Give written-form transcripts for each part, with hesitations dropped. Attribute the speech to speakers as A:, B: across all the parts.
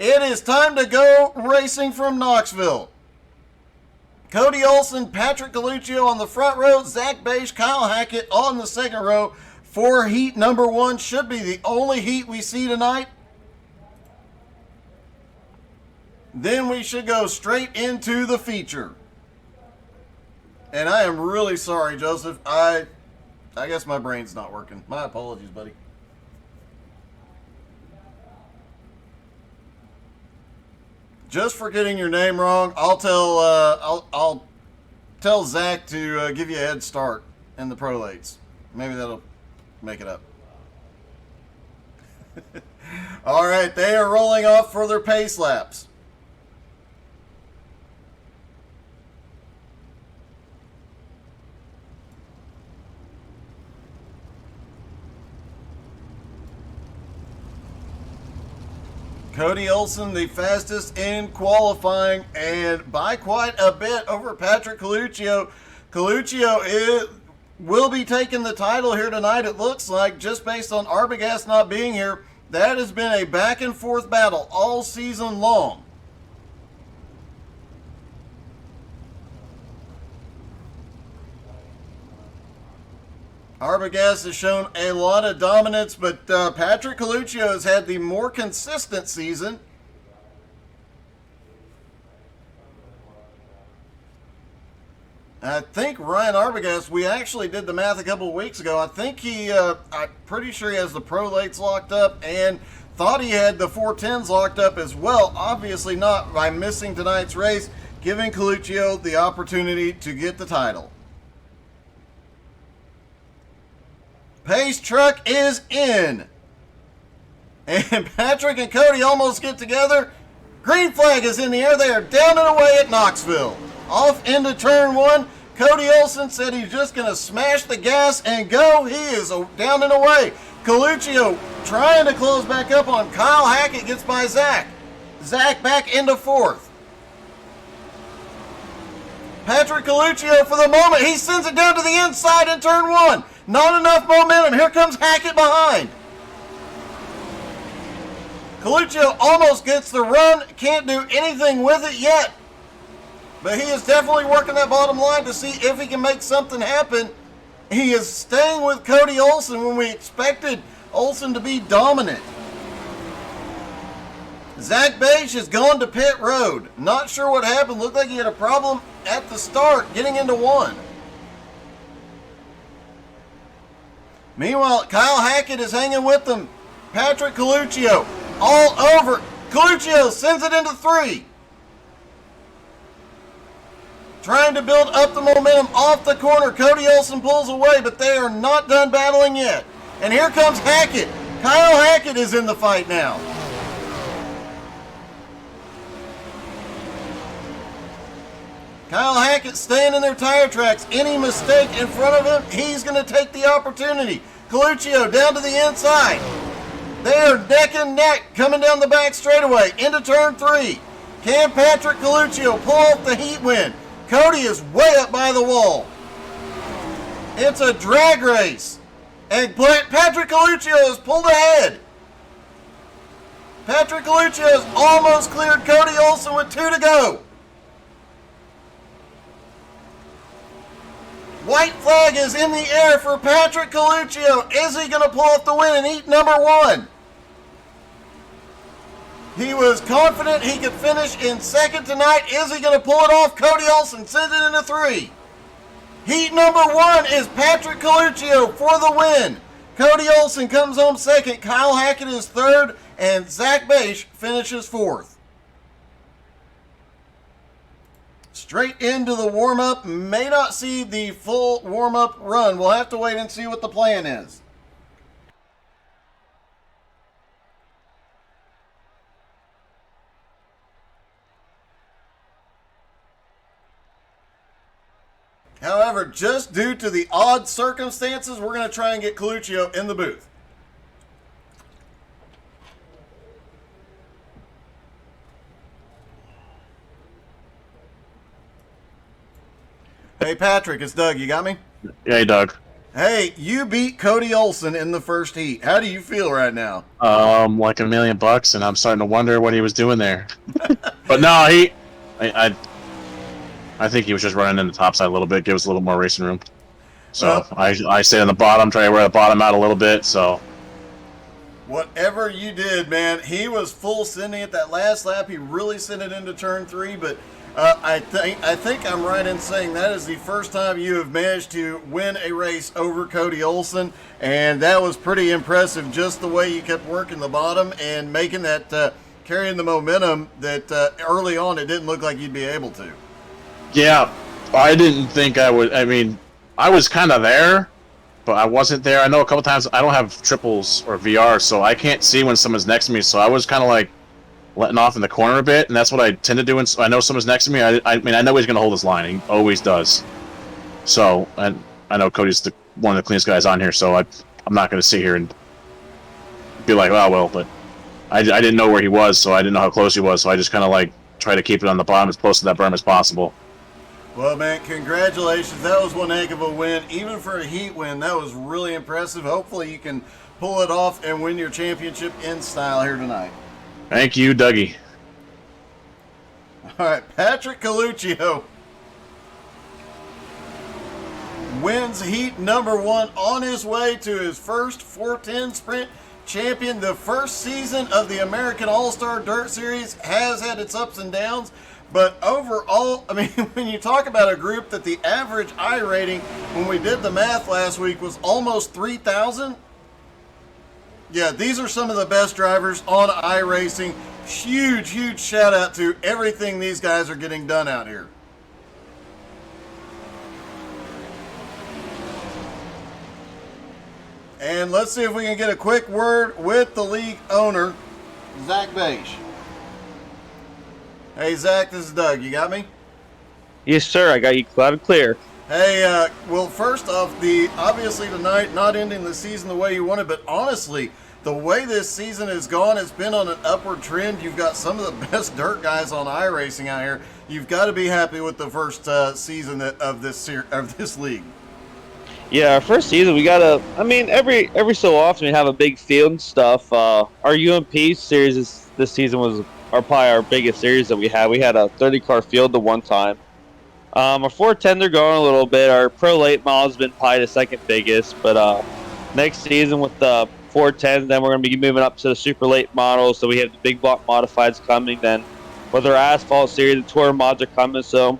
A: It is time to go racing from Knoxville. Cody Olson, Patrick Galluccio on the front row, Zach Beige, Kyle Hackett on the second row for heat number 1. Should be the only heat we see tonight. Then we should go straight into the feature. And I am really sorry, Joseph. I guess my brain's not working. My apologies, buddy. Just for getting your name wrong, I'll tell Zach to give you a head start in the prolates. Maybe that'll make it up. All right, they are rolling off for their pace laps. Cody Olson, the fastest in qualifying, and by quite a bit over Patrick Galluccio. Galluccio will be taking the title here tonight, it looks like, just based on Arbogast not being here. That has been a back and forth battle all season long. Arbogast has shown a lot of dominance, but Patrick Galluccio has had the more consistent season. I think Ryan Arbogast, we actually did the math a couple of weeks ago. I think I'm pretty sure he has the prolates locked up and thought he had the 410s locked up as well. Obviously not by missing tonight's race, giving Galluccio the opportunity to get the title. Pace truck is in. And Patrick and Cody almost get together. Green flag is in the air. They are down and away at Knoxville. Off into turn 1. Cody Olson said he's just going to smash the gas and go. He is down and away. Galluccio trying to close back up on Kyle Hackett. Gets by Zach. Zach back into 4th. Patrick Galluccio for the moment. He sends it down to the inside in turn 1. Not enough momentum. Here comes Hackett behind. Galluccio almost gets the run. Can't do anything with it yet. But he is definitely working that bottom line to see if he can make something happen. He is staying with Cody Olson when we expected Olson to be dominant. Zach Beige has gone to pit road. Not sure what happened. Looked like he had a problem at the start getting into 1. Meanwhile, Kyle Hackett is hanging with them. Patrick Galluccio all over. Galluccio sends it into 3. Trying to build up the momentum off the corner. Cody Olson pulls away, but they are not done battling yet. And here comes Hackett. Kyle Hackett is in the fight now. Kyle Hackett staying in their tire tracks. Any mistake in front of him, he's going to take the opportunity. Galluccio down to the inside. They are neck and neck coming down the back straightaway into turn 3. Can Patrick Galluccio pull off the heat win? Cody is way up by the wall. It's a drag race. And Patrick Galluccio has pulled ahead. Patrick Galluccio has almost cleared Cody Olson with 2 to go. White flag is in the air for Patrick Galluccio. Is he going to pull off the win and heat number 1? He was confident he could finish in 2nd tonight. Is he going to pull it off? Cody Olson sends it into 3. Heat number 1 is Patrick Galluccio for the win. Cody Olson comes home 2nd. Kyle Hackett is 3rd. And Zach Beige finishes 4th. Straight into the warm-up. May not see the full warm-up run. We'll have to wait and see what the plan is. However, just due to the odd circumstances, we're going to try and get Galluccio in the booth. Hey, Patrick, it's Doug. You got me?
B: Hey, Doug.
A: Hey, you beat Cody Olsen in the first heat. How do you feel right now?
B: Like $1 million, and I'm starting to wonder what he was doing there. But no, I, I think he was just running in the top side a little bit, give us a little more racing room. So
A: Well,
B: I stayed on the bottom, try to wear the bottom out a little bit. So
A: whatever you did, man, he was full sending it that last lap. He really sent it into turn 3, but I think I'm right in saying that is the first time you have managed to win a race over Cody Olsen, and that was pretty impressive. Just the way you kept working the bottom and making that carrying the momentum that early on it didn't look like you'd be able to.
B: yeah, I didn't think I would. I mean, I was kind of there, but I wasn't there. I know a couple times I don't have triples or VR, so I can't see when someone's next to me. So I was kind of like letting off in the corner a bit, and that's what I tend to do when I know someone's next to me. I mean, I know he's going to hold his line. He always does. So, and I know Cody's one of the cleanest guys on here, so I'm not going to sit here and be like, oh, well, but I didn't know where he was, so I didn't know how close he was, so I just kind of like try to keep it on the bottom as close to that berm as possible.
A: Well, man, congratulations. That was one heck of a win. Even for a heat win, that was really impressive. Hopefully you can pull it off and win your championship in style here tonight.
B: Thank you, Dougie.
A: All right, Patrick Coluccio wins heat number 1 on his way to his first 410 sprint champion. The first season of the American All-Star Dirt Series has had its ups and downs, but overall, I mean, when you talk about a group that the average iRating, when we did the math last week, was almost 3,000. Yeah, these are some of the best drivers on iRacing. Huge shout out to everything these guys are getting done out here. And let's see if we can get a quick word with the league owner, Zach Beige. Hey, Zach, this is Doug. You got me?
C: Yes, sir. I got you loud and clear.
A: Hey, well, first off, obviously tonight not ending the season the way you wanted, but honestly, the way this season has gone, it's been on an upward trend. You've got some of the best dirt guys on iRacing out here. You've got to be happy with the first season of this league.
C: Yeah, our first season, we got I mean, every so often we have a big field and stuff. Our UMP series this season was probably our biggest series that we had. We had a 30-car field the one time. Our 410, they're going a little bit. Our Pro Late Model has been probably the second biggest. But next season with the 410, then we're going to be moving up to the Super Late Model. So we have the big block modifieds coming. Then with our Asphalt series, the Tour mods are coming. So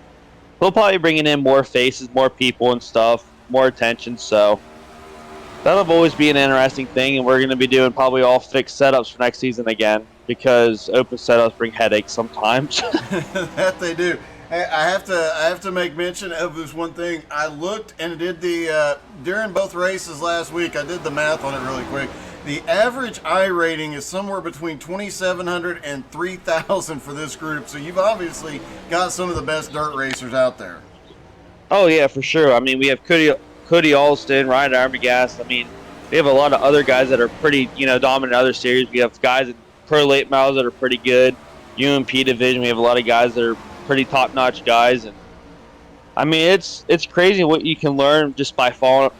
C: we'll probably bringing in more faces, more people and stuff, more attention. So that'll always be an interesting thing. And we're going to be doing probably all fixed setups for next season again, because open setups bring headaches sometimes.
A: That they do. Hey, I have to make mention of this one thing. I looked and did the during both races last week. I did the math on it really quick. The average iRating is somewhere between 2,700 and 3,000 for this group. So you've obviously got some of the best dirt racers out there.
C: Oh yeah, for sure. I mean, we have Cody Alston, Ryan Armagast. I mean, we have a lot of other guys that are pretty, dominant in other series. We have guys in Pro Late Models that are pretty good. UMP division, we have a lot of guys that are pretty top-notch guys, and I mean, it's crazy what you can learn just by following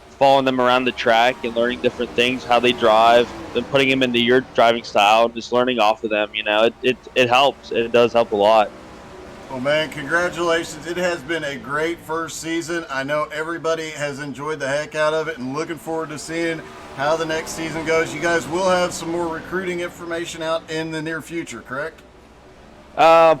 C: them around the track and learning different things, how they drive, then putting them into your driving style, and just learning off of them. It helps. It does help a lot.
A: Well, man, congratulations. It has been a great first season. I know everybody has enjoyed the heck out of it and looking forward to seeing how the next season goes. You guys will have some more recruiting information out in the near future, correct?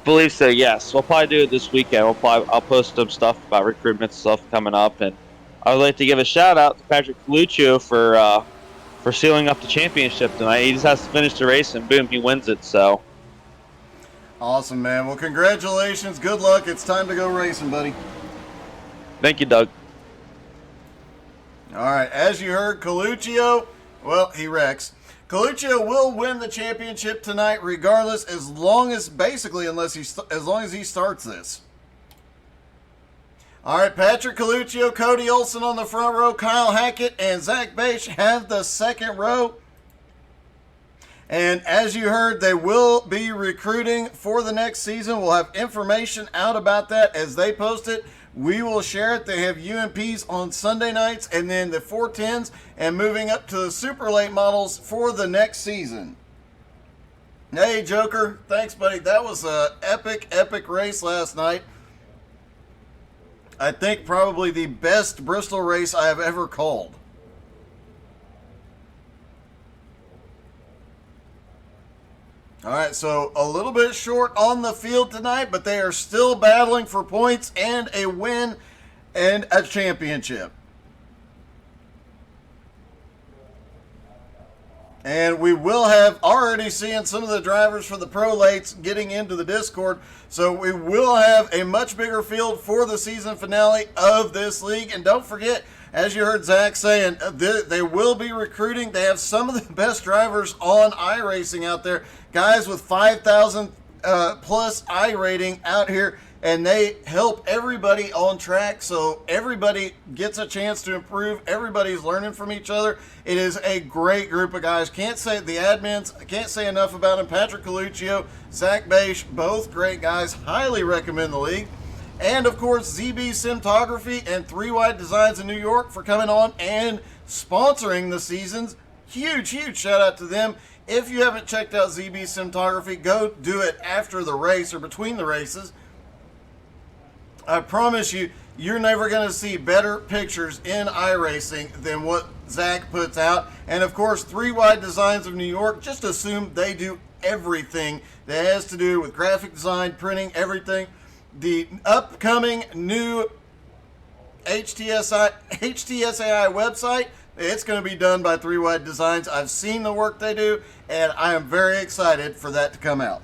C: Believe so, yes. We'll probably do it this weekend. I'll post some stuff about recruitment stuff coming up, and I would like to give a shout out to Patrick Coluccio for sealing up the championship tonight. He just has to finish the race, and boom, he wins it. So
A: awesome, man. Well, congratulations. Good luck. It's time to go racing, buddy.
C: thank you, Doug.
A: All right, as you heard, Coluccio, well, he wrecks. Coluccio will win the championship tonight, regardless, as long as he starts this. All right, Patrick Coluccio, Cody Olsen on the front row, Kyle Hackett and Zach Bache have the second row. And as you heard, they will be recruiting for the next season. We'll have information out about that as they post it. we will share it. They have UMPs on Sunday nights and then the 410s and moving up to the super late models for the next season. Hey, Joker. Thanks, buddy. That was an epic, epic race last night. I think probably the best Bristol race I have ever called. All right, so a little bit short on the field tonight, but they are still battling for points and a win and a championship. And we will have already seen some of the drivers for the Pro Lates getting into the Discord. So we will have a much bigger field for the season finale of this league. And don't forget, as you heard Zach saying, they will be recruiting. They have some of the best drivers on iRacing out there. Guys with 5,000 plus I rating out here. And they help everybody on track, so everybody gets a chance to improve. Everybody's learning from each other. It is a great group of guys. Can't say the admins, I can't say enough about them. Patrick Coluccio, Zach Bache, both great guys. Highly recommend the league. And, of course, ZB Cinematography and 3 Wide Designs in New York for coming on and sponsoring the seasons. Huge, huge shout out to them. If you haven't checked out ZB Cinematography, go do it after the race or between the races. I promise you, you're never going to see better pictures in iRacing than what Zach puts out. And of course, 3 Wide Designs of New York, just assume they do everything that has to do with graphic design, printing, everything. The upcoming new HTSAI website, it's going to be done by 3 Wide Designs. I've seen the work they do, and I am very excited for that to come out.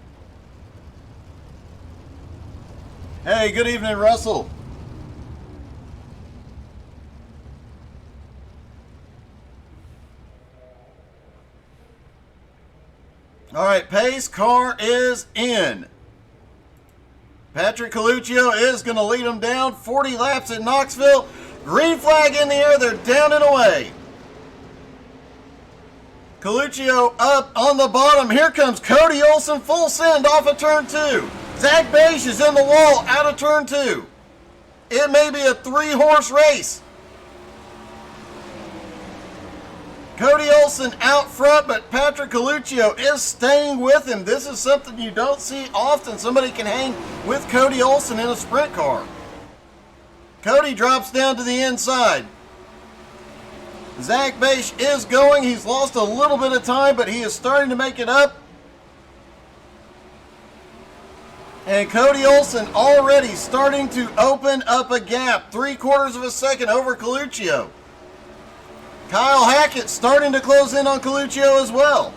A: Hey, good evening, Russell. All right, pace car is in. Patrick Coluccio is going to lead them down 40 laps at Knoxville. Green flag in the air, they're down and away. Coluccio up on the bottom. Here comes Cody Olsen, full send off of turn 2. Zach Bache is in the wall out of turn 2. It may be a 3-horse race. Cody Olsen out front, but Patrick Coluccio is staying with him. This is something you don't see often. Somebody can hang with Cody Olsen in a sprint car. Cody drops down to the inside. Zach Bache is going. He's lost a little bit of time, but he is starting to make it up. And Cody Olsen already starting to open up a gap. 3/4 of a second over Coluccio. Kyle Hackett starting to close in on Coluccio as well.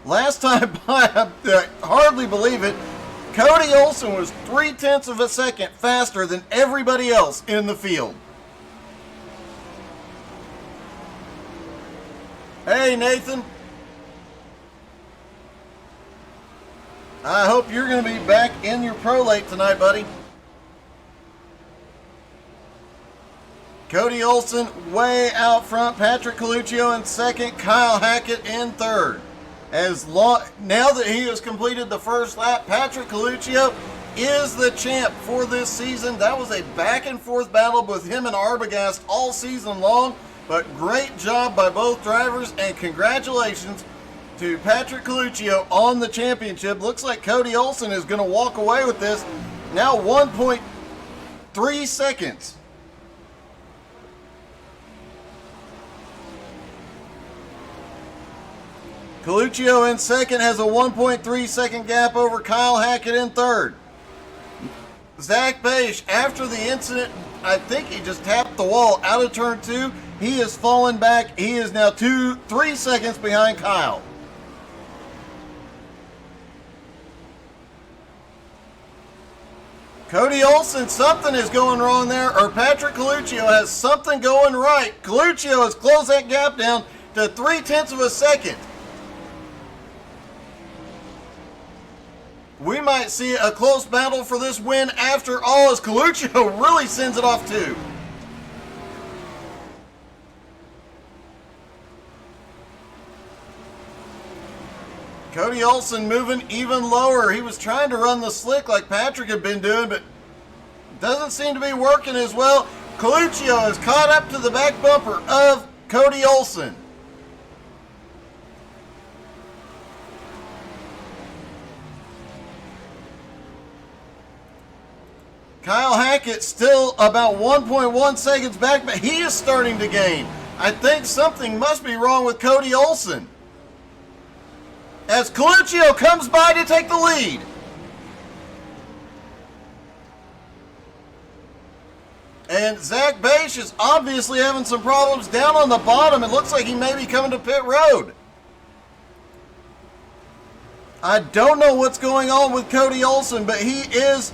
A: Last time by, I hardly believe it, Cody Olsen was 0.3 of a second faster than everybody else in the field. Hey, Nathan. I hope you're going to be back in your Pro Late tonight, buddy. Cody Olsen way out front. Patrick Coluccio in second. Kyle Hackett in third. Now that he has completed the first lap, Patrick Coluccio is the champ for this season. That was a back and forth battle with him and Arbogast all season long. But great job by both drivers, and congratulations to Patrick Coluccio on the championship. Looks like Cody Olsen is going to walk away with this. Now 1.3 seconds. Coluccio in second has a 1.3 second gap over Kyle Hackett in third. Zach Bache, after the incident, I think he just tapped the wall out of turn 2. He has fallen back. He is now 3 seconds behind Kyle. Cody Olsen, something is going wrong there, or Patrick Coluccio has something going right. Coluccio has closed that gap down to 0.3 of a second. We might see a close battle for this win after all, as Coluccio really sends it off too. Cody Olsen moving even lower. He was trying to run the slick like Patrick had been doing, but doesn't seem to be working as well. Coluccio has caught up to the back bumper of Cody Olsen. Kyle Hackett still about 1.1 seconds back, but he is starting to gain. I think something must be wrong with Cody Olsen, as Coluccio comes by to take the lead. And Zach Bache is obviously having some problems down on the bottom. It looks like he may be coming to pit road. I don't know what's going on with Cody Olsen, but he is...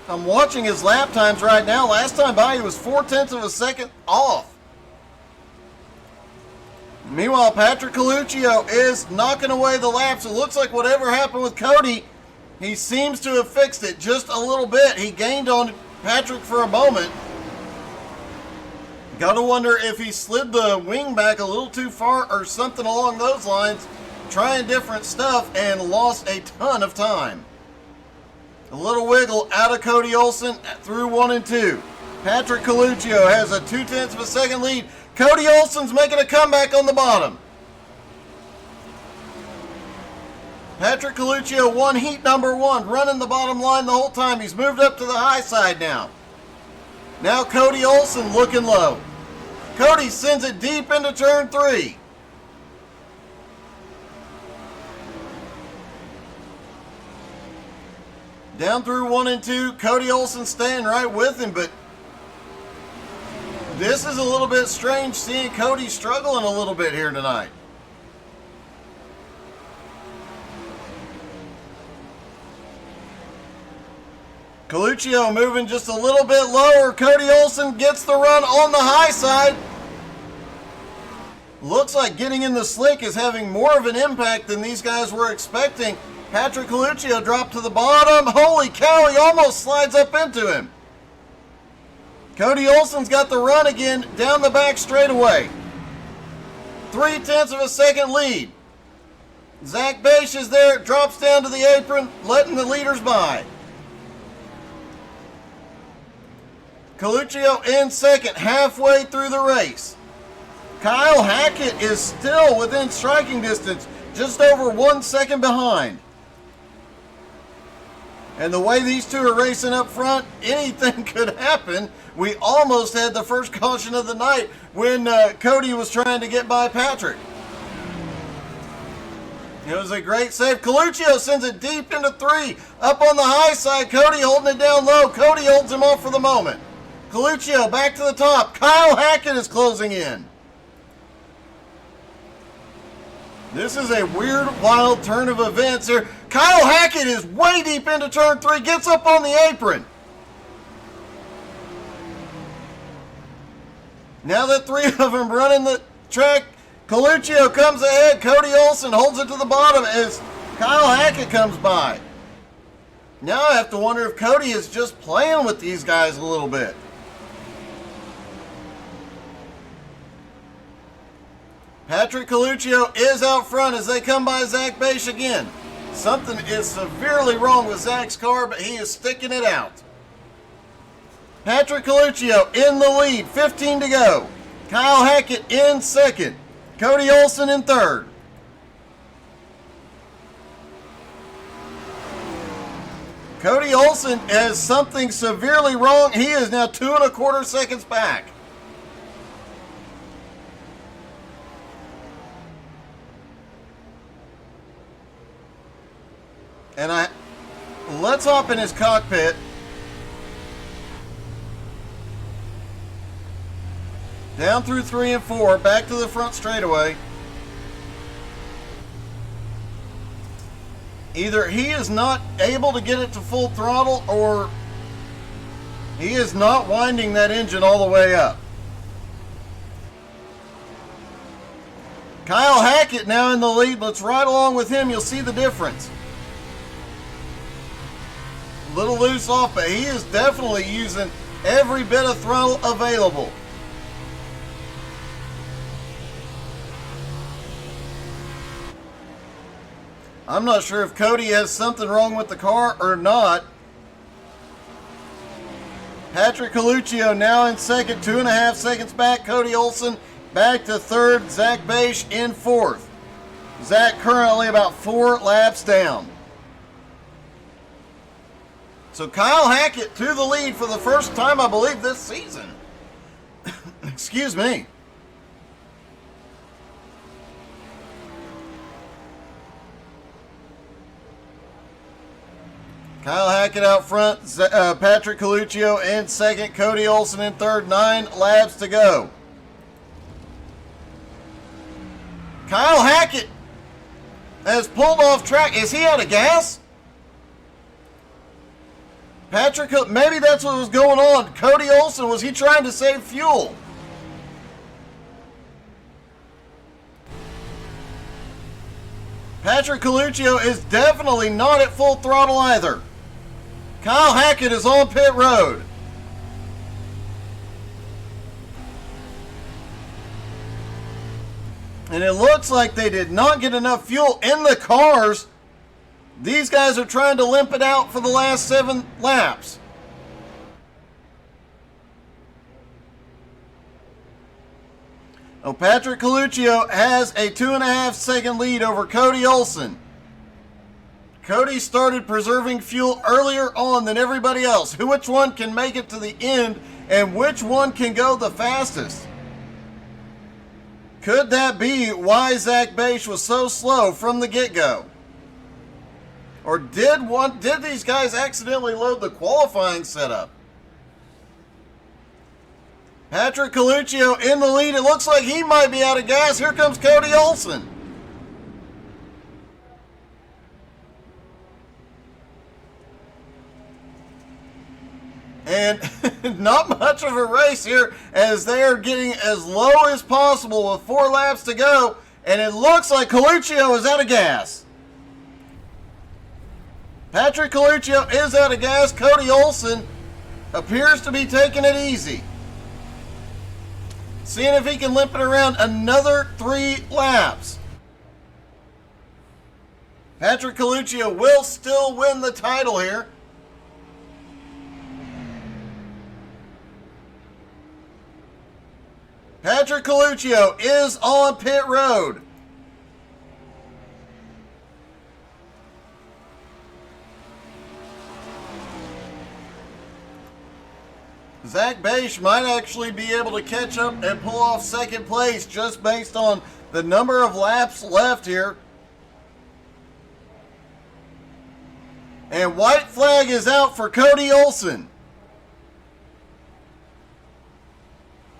A: I'm watching his lap times right now. Last time by, he was 0.4 of a second off. Meanwhile, Patrick Coluccio is knocking away the laps. It looks like whatever happened with Cody, he seems to have fixed it just a little bit. He gained on Patrick for a moment. Gotta wonder if he slid the wing back a little too far or something along those lines, trying different stuff and lost a ton of time. A little wiggle out of Cody Olsen through 1 and 2. Patrick Coluccio has a 0.2 of a second lead. Cody Olsen's making a comeback on the bottom. Patrick Coluccio won heat number 1, running the bottom line the whole time. He's moved up to the high side now. Now Cody Olsen looking low. Cody sends it deep into turn 3. Down through 1 and 2, Cody Olsen staying right with him, but this is a little bit strange seeing Cody struggling a little bit here tonight. Coluccio moving just a little bit lower. Cody Olsen gets the run on the high side. Looks like getting in the slick is having more of an impact than these guys were expecting. Patrick Coluccio dropped to the bottom. Holy cow, he almost slides up into him. Cody Olsen's got the run again down the back straightaway. 0.3 of a second lead. Zach Bache is there, drops down to the apron, letting the leaders by. Coluccio in second, halfway through the race. Kyle Hackett is still within striking distance, just over 1 second behind. And the way these two are racing up front, anything could happen. We almost had the first caution of the night when Cody was trying to get by Patrick. It was a great save. Coluccio sends it deep into 3. Up on the high side, Cody holding it down low. Cody holds him off for the moment. Coluccio back to the top. Kyle Hackett is closing in. This is a weird, wild turn of events here. Kyle Hackett is way deep into turn 3, gets up on the apron. Now that 3 of them running the track, Coluccio comes ahead. Cody Olsen holds it to the bottom as Kyle Hackett comes by. Now I have to wonder if Cody is just playing with these guys a little bit. Patrick Coluccio is out front as they come by Zach Bache again. Something is severely wrong with Zach's car, but he is sticking it out. Patrick Coluccio in the lead, 15 to go. Kyle Hackett in second. Cody Olsen in third. Cody Olsen has something severely wrong. He is now 2.25 seconds back. And let's hop in his cockpit. Down through 3 and 4, back to the front straightaway. Either he is not able to get it to full throttle, or he is not winding that engine all the way up. Kyle Hackett now in the lead. Let's ride along with him. You'll see the difference. A little loose off, but he is definitely using every bit of throttle available. I'm not sure if Cody has something wrong with the car or not. Patrick Coluccio now in second, 2.5 seconds back. Cody Olsen back to third. Zach Beisch in fourth. Zach currently about 4 laps down. So Kyle Hackett to the lead for the first time, I believe, this season. Excuse me. Kyle Hackett out front, Patrick Coluccio in second, Cody Olsen in third, 9 laps to go. Kyle Hackett has pulled off track. Is he out of gas? Patrick, maybe that's what was going on. Cody Olsen, was he trying to save fuel? Patrick Coluccio is definitely not at full throttle either. Kyle Hackett is on pit road. And it looks like they did not get enough fuel in the cars. These guys are trying to limp it out for the last 7 laps. Oh, Patrick Coluccio has a 2.5 second lead over Cody Olsen. Cody started preserving fuel earlier on than everybody else. Which one can make it to the end and which one can go the fastest? Could that be why Zach Beisch was so slow from the get-go? Or did these guys accidentally load the qualifying setup? Patrick Coluccio in the lead. It looks like he might be out of gas. Here comes Cody Olsen. And not much of a race here as they are getting as low as possible with 4 laps to go. And it looks like Coluccio is out of gas. Patrick Coluccio is out of gas. Cody Olsen appears to be taking it easy. Seeing if he can limp it around another 3 laps. Patrick Coluccio will still win the title here. Patrick Coluccio is on pit road. Zach Beisch might actually be able to catch up and pull off second place just based on the number of laps left here. And white flag is out for Cody Olsen.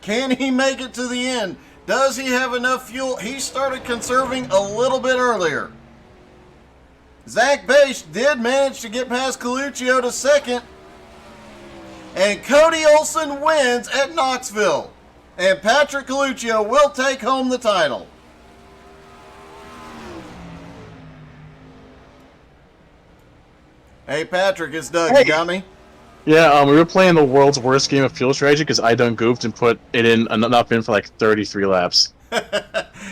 A: Can he make it to the end? Does he have enough fuel? He started conserving a little bit earlier. Zach Beisch did manage to get past Coluccio to second. And Cody Olsen wins at Knoxville. And Patrick Coluccio will take home the title. Hey Patrick, it's Doug.
B: Hey.
A: You got me?
B: Yeah, we were playing the world's worst game of fuel strategy because I done goofed and put it in enough in for like 33 laps.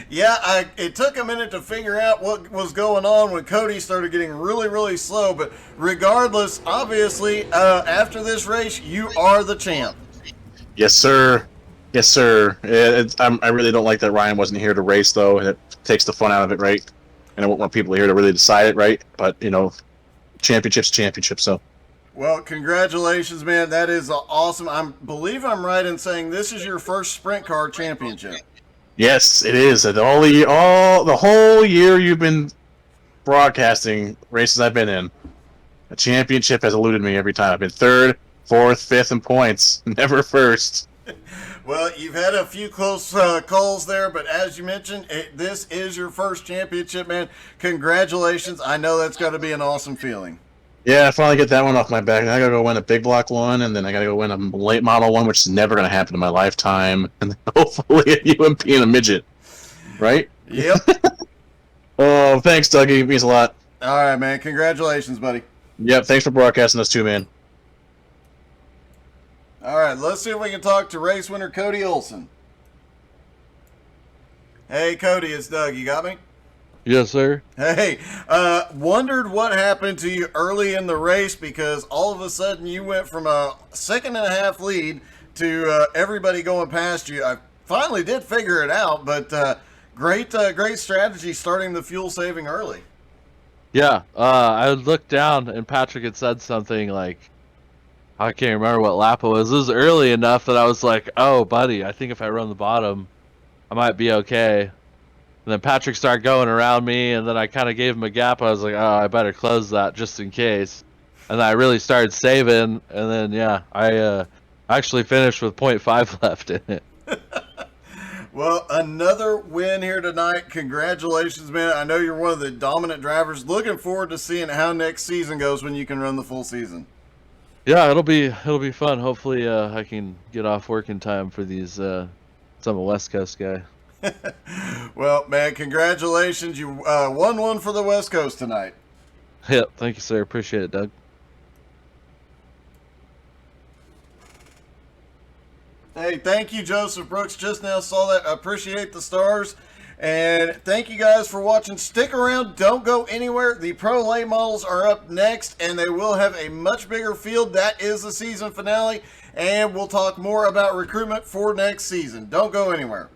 A: Yeah, it took a minute to figure out what was going on when Cody started getting really, really slow. But regardless, obviously, after this race, you are the champ.
B: Yes, sir. Yes, sir. I really don't like that Ryan wasn't here to race, though, and it takes the fun out of it, right? And I want more people here to really decide it, right? But, you know, championship, so.
A: Well, congratulations, man. That is awesome. I believe I'm right in saying this is your first sprint car championship.
B: Yes, it is. The whole year you've been broadcasting races I've been in, a championship has eluded me every time. I've been 3rd, 4th, 5th in points, never 1st.
A: Well, you've had a few close calls there, but as you mentioned, this is your first championship, man. Congratulations. I know that's got to be an awesome feeling.
B: Yeah, I finally get that one off my back. Now I gotta go win a big block one, and then I gotta go win a late model one, which is never gonna happen in my lifetime. And then hopefully a UMP and a midget. Right?
A: Yep.
B: Oh, thanks, Dougie. It means a lot.
A: All right, man. Congratulations, buddy.
B: Yep, thanks for broadcasting us too, man.
A: All right, let's see if we can talk to race winner Cody Olsen. Hey, Cody, it's Doug. You got me?
D: Yes, sir.
A: Hey, wondered what happened to you early in the race because all of a sudden you went from a 2.5 lead to everybody going past you. I finally did figure it out, but great strategy starting the fuel saving early.
D: Yeah, I looked down and Patrick had said something like, I can't remember what lap it was. It was early enough that I was like, oh, buddy, I think if I run the bottom, I might be okay. And then Patrick started going around me, and then I kind of gave him a gap. I was like, oh, I better close that just in case. And then I really started saving, and then, yeah, I actually finished with 0.5 left in it.
A: Well, another win here tonight. Congratulations, man. I know you're one of the dominant drivers. Looking forward to seeing how next season goes when you can run the full season.
D: Yeah, it'll be fun. Hopefully, I can get off work in time for these. So I'm a West Coast guy.
A: Well, man, congratulations. You won one for the West Coast tonight.
D: Yep, thank you, sir. Appreciate it, Doug.
A: Hey, thank you, Joseph Brooks. Just now saw that. Appreciate the stars. And thank you guys for watching. Stick around. Don't go anywhere. The Pro Late models are up next, and they will have a much bigger field. That is the season finale. And we'll talk more about recruitment for next season. Don't go anywhere.